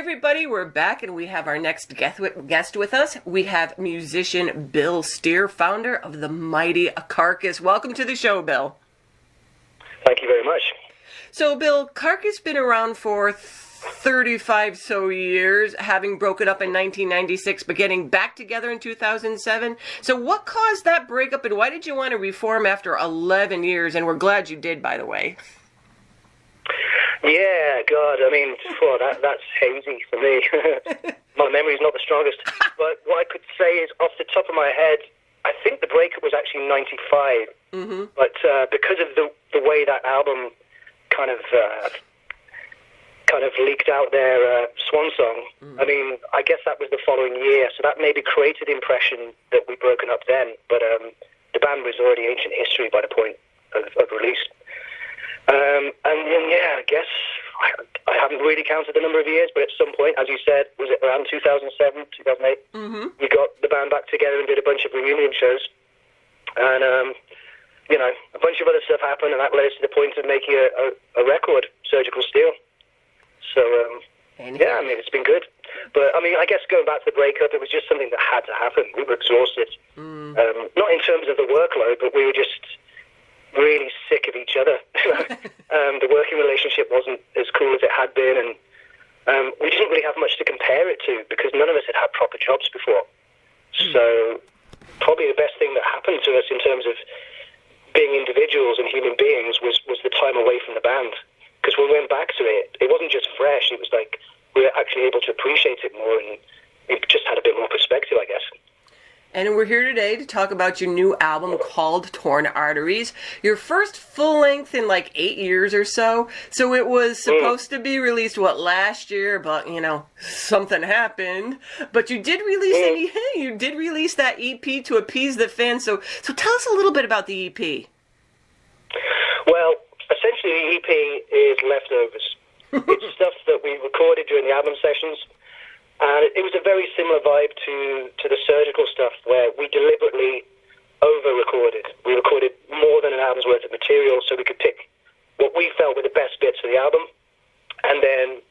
everybody, we're back and we have our next guest with us. We have musician Bill Steer, founder of the mighty Carcass. Welcome to the show, Bill. Thank you very much. So, Bill, Carcass been around for 35 so years, having broken up in 1996, but getting back together in 2007. So what caused that breakup, and why did you want to reform after 11 years? And we're glad you did, by the way. Yeah, God, I mean, that's hazy for me. My memory's not the strongest. But what I could say is, off the top of my head, I think the breakup was actually 95. Mm-hmm. But because of the way that album kind of leaked out their swan song, I mean, I guess that was the following year. So that maybe created the impression that we'd broken up then. But the band was already ancient history by the point of release. And then, yeah, I guess I haven't really counted the number of years, but at some point, as you said, was it around 2007, 2008? Mm-hmm. We got the band back together and did a bunch of reunion shows. And, a bunch of other stuff happened, and that led us to the point of making a record, Surgical Steel. So, yeah, I mean, it's been good. But, I mean, I guess going back to the breakup, it was just something that had to happen. We were exhausted. Not in terms of the workload, but we were just really sick of each other. The working relationship wasn't as cool as it had been, and we didn't really have much to compare it to because none of us had had proper jobs before. So probably the best thing that happened to us in terms of being individuals and human beings was the time away from the band. Because when we went back to it, it wasn't just fresh, it was like we were actually able to appreciate it more, and we just had a bit more perspective, I guess. And we're here today to talk about your new album called Torn Arteries. Your first full length in like 8 years or so. So it was supposed to be released, last year, but, something happened. But you did release that EP to appease the fans. So tell us a little bit about the EP. Well, essentially the EP is leftovers. It's stuff that we recorded during the album sessions. And it was a very similar vibe to the Surgical stuff, where we deliberately over-recorded. We recorded more than an album's worth of material, so we could pick what we felt were the best bits for the album. And then,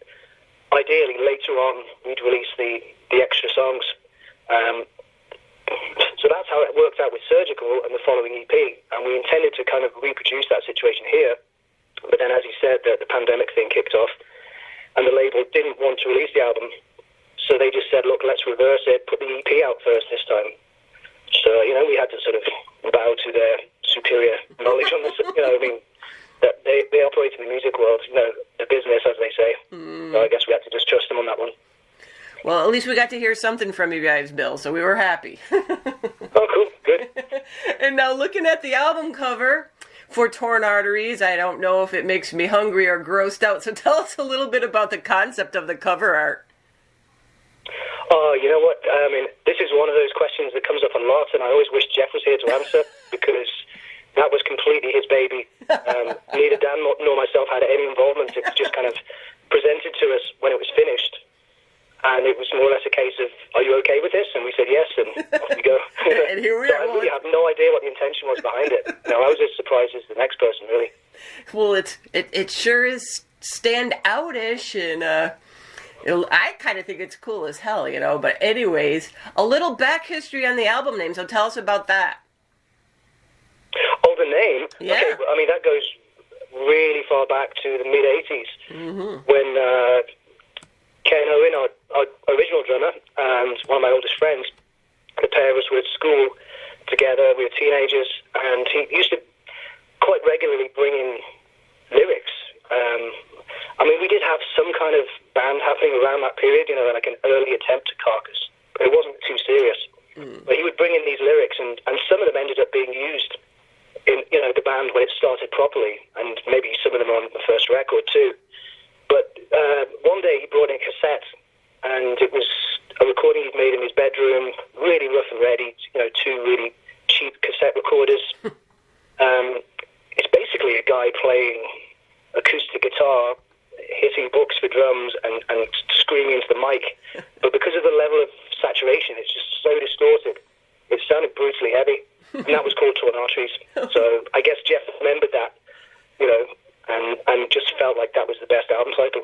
ideally, later on, we'd release the extra songs. So that's how it worked out with Surgical and the following EP. And we intended to kind of reproduce that situation here. But then, as you said, the pandemic thing kicked off, and the label didn't want to release the album. So they just said, look, let's reverse it, put the EP out first this time. So, we had to sort of bow to their superior knowledge on this. That they operate in the music world, the business, as they say. So I guess we had to just trust them on that one. Well, at least we got to hear something from you guys, Bill, so we were happy. Oh, cool, good. And now looking at the album cover for Torn Arteries, I don't know if it makes me hungry or grossed out. So tell us a little bit about the concept of the cover art. Oh, you know what? I mean, this is one of those questions that comes up a lot, and I always wish Jeff was here to answer, because that was completely his baby. Neither Dan nor myself had any involvement. It was just kind of presented to us when it was finished, and it was more or less a case of, are you okay with this? And we said yes, and off we go. And here we so are. I really have no idea what the intention was behind it. No, I was as surprised as the next person, really. Well, it sure is stand-out-ish, and I kind of think it's cool as hell, But anyways, a little back history on the album name, so tell us about that. Oh, the name? Yeah. Okay, well, I mean, that goes really far back to the mid-'80s, when Ken Owen, our original drummer, and one of my oldest friends, the pair of us were at school together, we were teenagers, and he used to quite regularly bring in lyrics. I mean, we did have some kind of band happening around that period, like an early attempt at Carcass, but it wasn't too serious. But he would bring in these lyrics, and some of them ended up being used in, the band when it started properly, and maybe some of them on the first record too. But one day he brought in a cassette, and it was a recording he'd made in his bedroom, really rough and ready, two really cheap cassette recorders. It's basically a guy playing acoustic guitar, hitting books for drums, and screaming into the mic. But because of the level of saturation, it's just so distorted. It sounded brutally heavy, and that was called Torn Arteries. So I guess Jeff remembered that, and just felt like that was the best album title.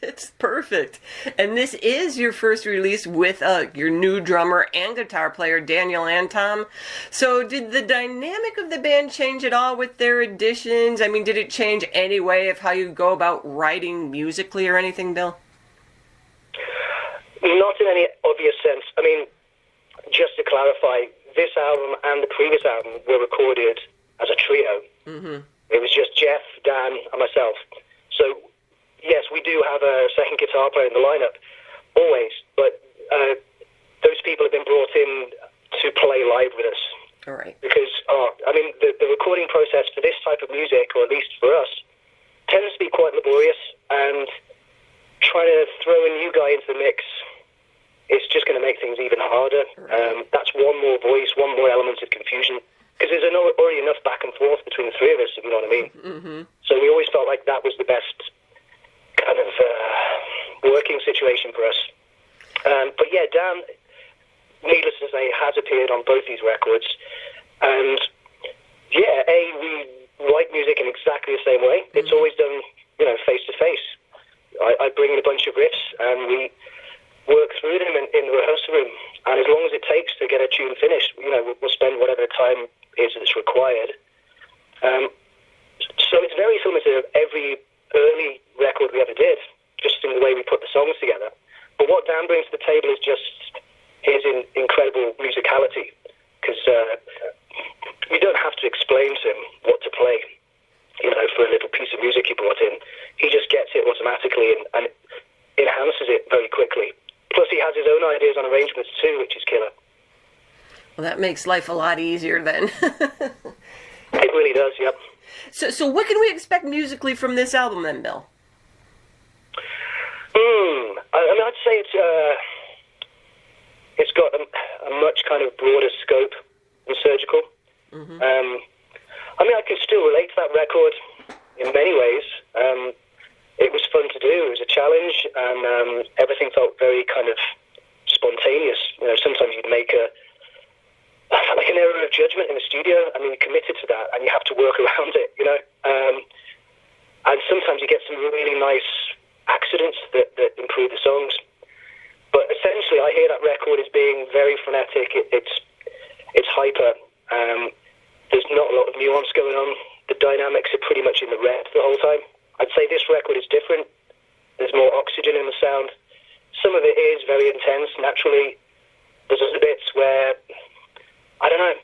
It's perfect. Perfect. And this is your first release with your new drummer and guitar player, Daniel Antom. So did the dynamic of the band change at all with their additions? I mean, did it change any way of how you go about writing musically or anything, Bill? Not in any obvious sense. I mean, just to clarify, this album and the previous album were recorded as a trio. Mm-hmm. It was just Jeff, Dan, and myself. So, yes, we do have a second guitar player in the lineup, always, but those people have been brought in to play live with us. All right. Because, I mean, the recording process for this type of music, or at least for us, tends to be quite laborious, and trying to throw a new guy into the mix is just going to make things even harder. Right. That's one more voice, one more element of confusion. Because there's already enough back and forth between the three of us, if you know what I mean. Mm-hmm. So we always felt like that was the best kind of working situation for us. But yeah, Dan, needless to say, has appeared on both these records. And yeah, we write music in exactly the same way. Mm-hmm. It's always done, face to face. I bring in a bunch of riffs and we work through them in the rehearsal room. And as long as it takes to get a tune finished, we'll spend whatever time is that's required. So it's very similar to every early record we ever did, just in the way we put the songs together. But what Dan brings to the table is just his incredible musicality, because you don't have to explain to him what to play, for a little piece of music he brought in. He just gets it automatically and enhances it very quickly. Plus he has his own ideas on arrangements too, which is killer. Well, that makes life a lot easier then. It really does, yep. So what can we expect musically from this album then, Bill? I'd say it's got a much kind of broader scope than Surgical. Mm-hmm. I can still relate to that record in many ways. It was fun to do. It was a challenge, and everything felt very kind of spontaneous. Sometimes you'd make an error of judgment in the studio, and then you're committed to that, and you have to work around it, and sometimes you get some really nice accidents that improve the songs. But essentially, I hear that record as being very frenetic. It's hyper. There's not a lot of nuance going on. The dynamics are pretty much in the red the whole time. I'd say this record is different. There's more oxygen in the sound. Some of it is very intense, naturally. There's other bits where, I don't know,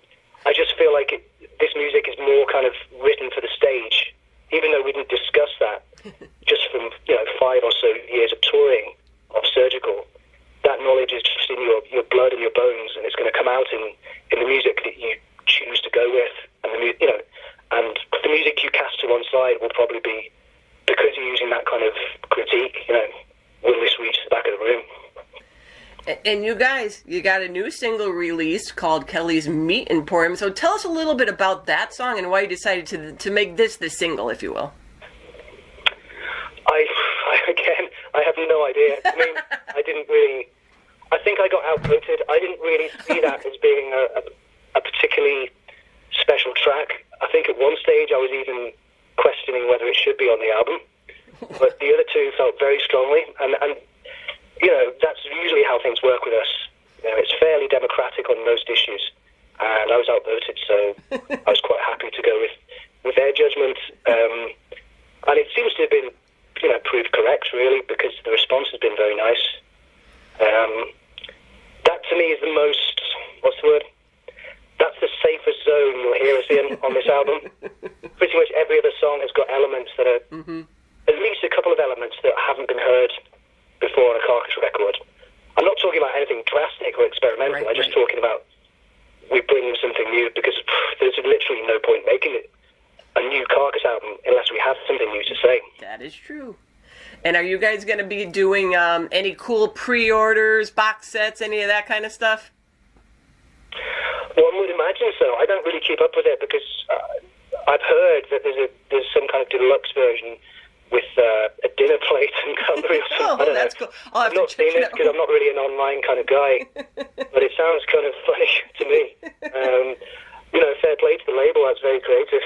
I just feel like this music is more kind of written for the stage, even though we didn't discuss that. Just from 5 or so years of touring of Surgical, that knowledge is just in your blood and your bones, and it's going to come out in the music that you choose to go with, and the music you cast to one side will probably be, because you're using that kind of critique, will this reach the back of the room? And you guys, you got a new single released called Kelly's Meat Emporium. So tell us a little bit about that song and why you decided to make this the single, if you will. I have no idea. I think I got outvoted. I didn't really see that as being a particularly special track. I think at one stage I was even questioning whether it should be on the album. But the other two felt very strongly, and that's usually how things work with us. It's fairly democratic on most issues, and I was outvoted, so I was quite happy to go with their judgment. And it seems to have been, proved correct, really, because the response has been very nice. That to me is the most, what's the word? That's the safest zone you'll hear us in on this album. Pretty much every other song has got elements that are, at least a couple of elements that haven't been heard before on a Carcass record. I'm not talking about anything drastic or experimental. I'm just talking about we bring in something new, because there's literally no point making it a new Carcass album unless we have something new to say. That is true. And are you guys going to be doing any cool pre-orders, box sets, any of that kind of stuff? One would imagine so. I don't really keep up with it because I've heard that there's some kind of deluxe version with a dinner plate and cutlery or something. I don't that's know. Cool. I've not seen it because I'm not really an online kind of guy, but it sounds kind of funny to me. Fair play to the label. That's very creative.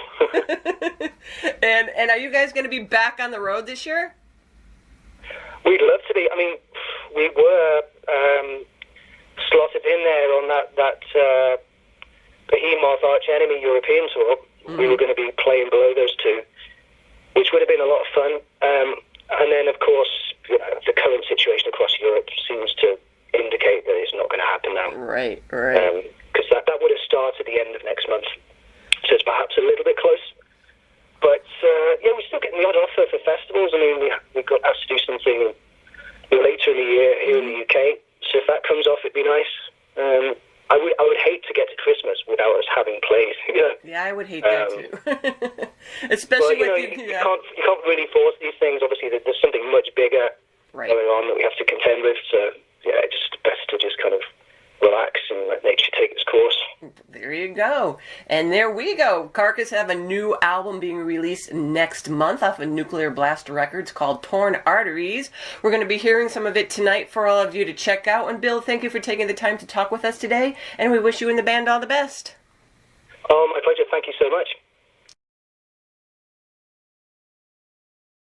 And are you guys going to be back on the road this year? We'd love to be. be. I mean, we were slotted in there on that Behemoth Arch Enemy European tour. We were going to be playing below those two, which would have been a lot of fun. And then, of course, the current situation across Europe seems to indicate that it's not going to happen now. Right. Because that would have started the end of next month, so it's perhaps a little bit close. But we're still getting the odd offer for festivals. I mean, we got asked to do something later in the year here in the UK. So if that comes off, it'd be nice. I would hate to get to Christmas without us having played. Yeah, I would hate that too. Especially with you can't really force these things. Obviously, there's something much bigger going on that we have to contend with. So yeah, it's just best to just kind of relax and let nature take its course. There you go. And there we go. Carcass have a new album being released next month off of Nuclear Blast Records called Torn Arteries. We're going to be hearing some of it tonight for all of you to check out. And Bill, thank you for taking the time to talk with us today. And we wish you and the band all the best. My pleasure. Thank you so much.